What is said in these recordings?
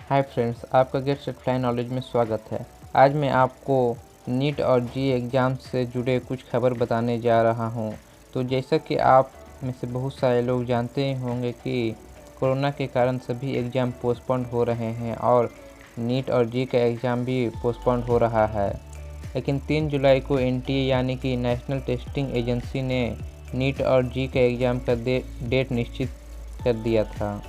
Hi friends, आपका get set fly knowledge में स्वागत है। आज मैं आपको नीट और जी एग्ज़ाम से जुड़े कुछ खबर बताने जा रहा हूं। तो जैसा कि आप में से बहुत सारे लोग जानते ही होंगे कि कोरोना के कारण सभी एग्ज़ाम पोस्टपोन्ड हो रहे हैं और नीट और जी का एग्ज़ाम भी पोस्टपोन्ड हो रहा है। लेकिन 3 जुलाई को एनटीए यानी कि नेशनल टेस्टिंग एजेंसी ने नीट और जी का एग्ज़ाम का डेट निश्चित कर दिया था।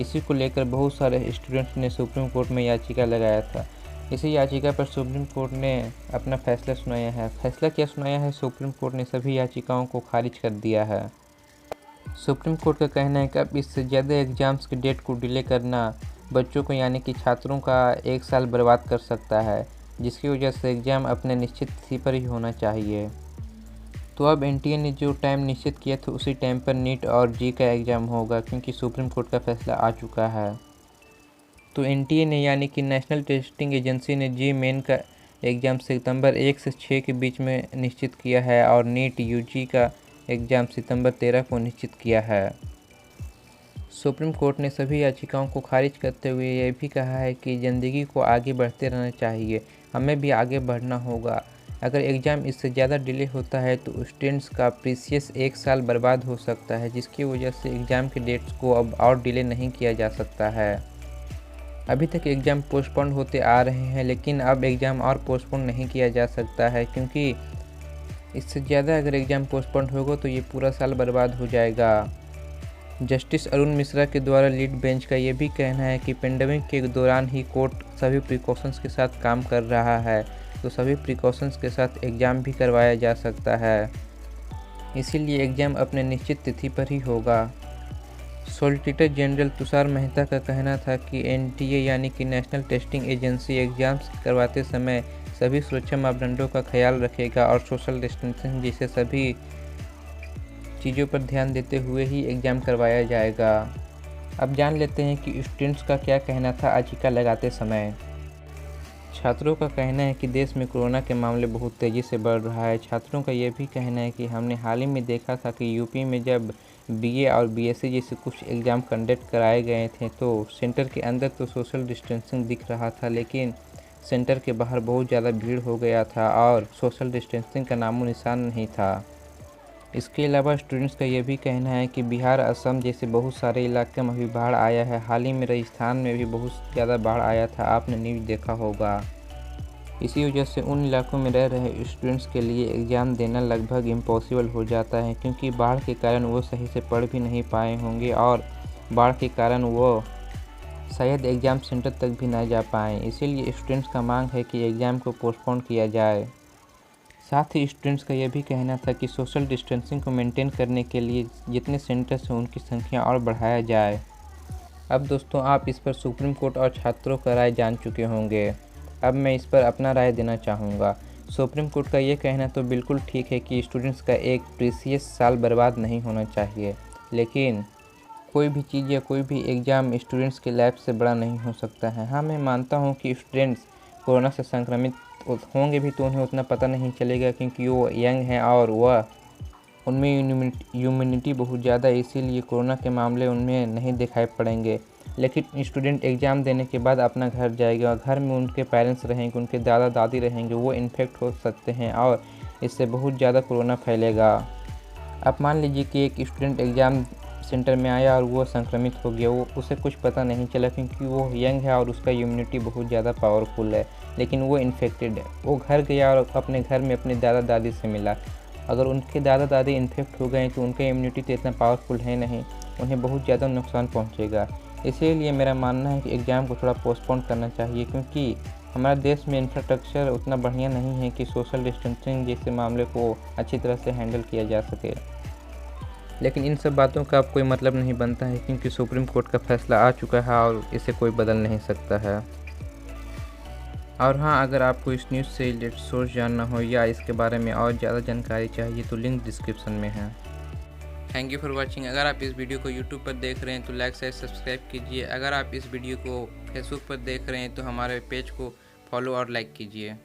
इसी को लेकर बहुत सारे स्टूडेंट्स ने सुप्रीम कोर्ट में याचिका लगाया था। इसी याचिका पर सुप्रीम कोर्ट ने अपना फैसला सुनाया है। फैसला क्या सुनाया है? सुप्रीम कोर्ट ने सभी याचिकाओं को खारिज कर दिया है। सुप्रीम कोर्ट का कहना है कि अब इससे ज़्यादा एग्ज़ाम्स के डेट को डिले करना बच्चों को यानी कि छात्रों का 1 साल बर्बाद कर सकता है, जिसकी वजह से एग्ज़ाम अपने निश्चित तिथि पर ही होना चाहिए। तो अब एनटीए ने जो टाइम निश्चित किया था उसी टाइम पर नीट और जी का एग्ज़ाम होगा, क्योंकि सुप्रीम कोर्ट का फैसला आ चुका है। तो एनटीए ने यानी कि नेशनल टेस्टिंग एजेंसी ने जी मेन का एग्ज़ाम सितंबर 1 से 6 के बीच में निश्चित किया है और नीट यूजी का एग्ज़ाम सितंबर 13 को निश्चित किया है। सुप्रीम कोर्ट ने सभी याचिकाओं को खारिज करते हुए यह भी कहा है कि ज़िंदगी को आगे बढ़ते रहना चाहिए, हमें भी आगे बढ़ना होगा। अगर एग्ज़ाम इससे ज़्यादा डिले होता है तो स्टूडेंट्स का प्रीसियस 1 साल बर्बाद हो सकता है, जिसकी वजह से एग्ज़ाम के डेट्स को अब और डिले नहीं किया जा सकता है। अभी तक एग्ज़ाम पोस्टपोन होते आ रहे हैं, लेकिन अब एग्ज़ाम और पोस्टपोन नहीं किया जा सकता है, क्योंकि इससे ज़्यादा अगर एग्ज़ाम पोस्टपोन होगा तो ये पूरा साल बर्बाद हो जाएगा। जस्टिस अरुण मिश्रा के द्वारा लीड बेंच का ये भी कहना है कि पेंडेमिक के दौरान ही कोर्ट सभी प्रिकॉशंस के साथ काम कर रहा है, तो सभी प्रिकॉशंस के साथ एग्ज़ाम भी करवाया जा सकता है। इसीलिए एग्ज़ाम अपने निश्चित तिथि पर ही होगा। सॉलिसिटर जनरल तुषार मेहता का कहना था कि एनटीए यानी कि नेशनल टेस्टिंग एजेंसी एग्ज़ाम्स करवाते समय सभी सुरक्षा मापदंडों का ख्याल रखेगा और सोशल डिस्टेंसिंग जैसे सभी चीज़ों पर ध्यान देते हुए ही एग्ज़ाम करवाया जाएगा। अब जान लेते हैं कि स्टूडेंट्स का क्या कहना था याचिका लगाते समय। छात्रों का कहना है कि देश में कोरोना के मामले बहुत तेज़ी से बढ़ रहा है। छात्रों का यह भी कहना है कि हमने हाल ही में देखा था कि यूपी में जब बीए और बीएससी जैसे कुछ एग्ज़ाम कंडक्ट कराए गए थे तो सेंटर के अंदर तो सोशल डिस्टेंसिंग दिख रहा था, लेकिन सेंटर के बाहर बहुत ज़्यादा भीड़ हो गया था और सोशल डिस्टेंसिंग का नामो निशान नहीं था। इसके अलावा स्टूडेंट्स का यह भी कहना है कि बिहार, असम जैसे बहुत सारे इलाके में भी बाढ़ आया है। हाल ही में राजस्थान में भी बहुत ज़्यादा बाढ़ आया था, आपने न्यूज़ देखा होगा। इसी वजह से उन इलाकों में रह रहे स्टूडेंट्स के लिए एग्ज़ाम देना लगभग इम्पॉसिबल हो जाता है, क्योंकि बाढ़ के कारण वो सही से पढ़ भी नहीं पाए होंगे और बाढ़ के कारण वो शायद एग्ज़ाम सेंटर तक भी ना जा पाएँ। इसीलिए स्टूडेंट्स का मांग है कि एग्ज़ाम को पोस्टपोन किया जाए। साथ ही स्टूडेंट्स का यह भी कहना था कि सोशल डिस्टेंसिंग को मेंटेन करने के लिए जितने सेंटर्स हैं उनकी संख्या और बढ़ाया जाए। अब दोस्तों, आप इस पर सुप्रीम कोर्ट और छात्रों का राय जान चुके होंगे। अब मैं इस पर अपना राय देना चाहूँगा। सुप्रीम कोर्ट का ये कहना तो बिल्कुल ठीक है कि स्टूडेंट्स का एक प्रीसियस साल बर्बाद नहीं होना चाहिए, लेकिन कोई भी चीज़ या कोई भी एग्ज़ाम स्टूडेंट्स के लाइफ से बड़ा नहीं हो सकता है। हाँ, मैं मानता हूँ कि स्टूडेंट्स कोरोना से संक्रमित होंगे भी तो उन्हें उतना पता नहीं चलेगा, क्योंकि वो यंग हैं और वह उनमें इम्यूनिटी बहुत ज़्यादा है, इसीलिए कोरोना के मामले उनमें नहीं दिखाई पड़ेंगे। लेकिन स्टूडेंट एग्ज़ाम देने के बाद अपना घर जाएगा, घर में उनके पेरेंट्स रहेंगे, उनके दादा दादी रहेंगे, वो इन्फेक्ट हो सकते हैं और इससे बहुत ज़्यादा कोरोना फैलेगा। अब मान लीजिए कि एक स्टूडेंट एग्ज़ाम सेंटर में आया और वो संक्रमित हो गया, वो उसे कुछ पता नहीं चला, क्योंकि वो यंग है और उसका इम्यूनिटी बहुत ज़्यादा पावरफुल है, लेकिन वो इन्फेक्टेड है। वो घर गया और अपने घर में अपने दादा दादी से मिला। अगर उनके दादा दादी इन्फेक्ट हो गए तो उनका इम्यूनिटी तो इतना पावरफुल है नहीं, उन्हें बहुत ज़्यादा नुकसान पहुँचेगा। इसीलिए मेरा मानना है कि एग्ज़ाम को थोड़ा पोस्टपोन करना चाहिए, क्योंकि हमारे देश में इंफ्रास्ट्रक्चर उतना बढ़िया नहीं है कि सोशल डिस्टेंसिंग जैसे मामले को अच्छी तरह से हैंडल किया जा सके। लेकिन इन सब बातों का अब कोई मतलब नहीं बनता है, क्योंकि सुप्रीम कोर्ट का फैसला आ चुका है और इसे कोई बदल नहीं सकता है। और हाँ, अगर आपको इस न्यूज़ से रिलेटेड सोर्स जानना हो या इसके बारे में और ज़्यादा जानकारी चाहिए तो लिंक डिस्क्रिप्शन में है। Thank you for watching. अगर आप इस वीडियो को यूट्यूब पर देख रहे हैं तो लाइक शेयर सब्सक्राइब कीजिए। अगर आप इस वीडियो को फेसबुक पर देख रहे हैं तो हमारे पेज को फॉलो और लाइक कीजिए।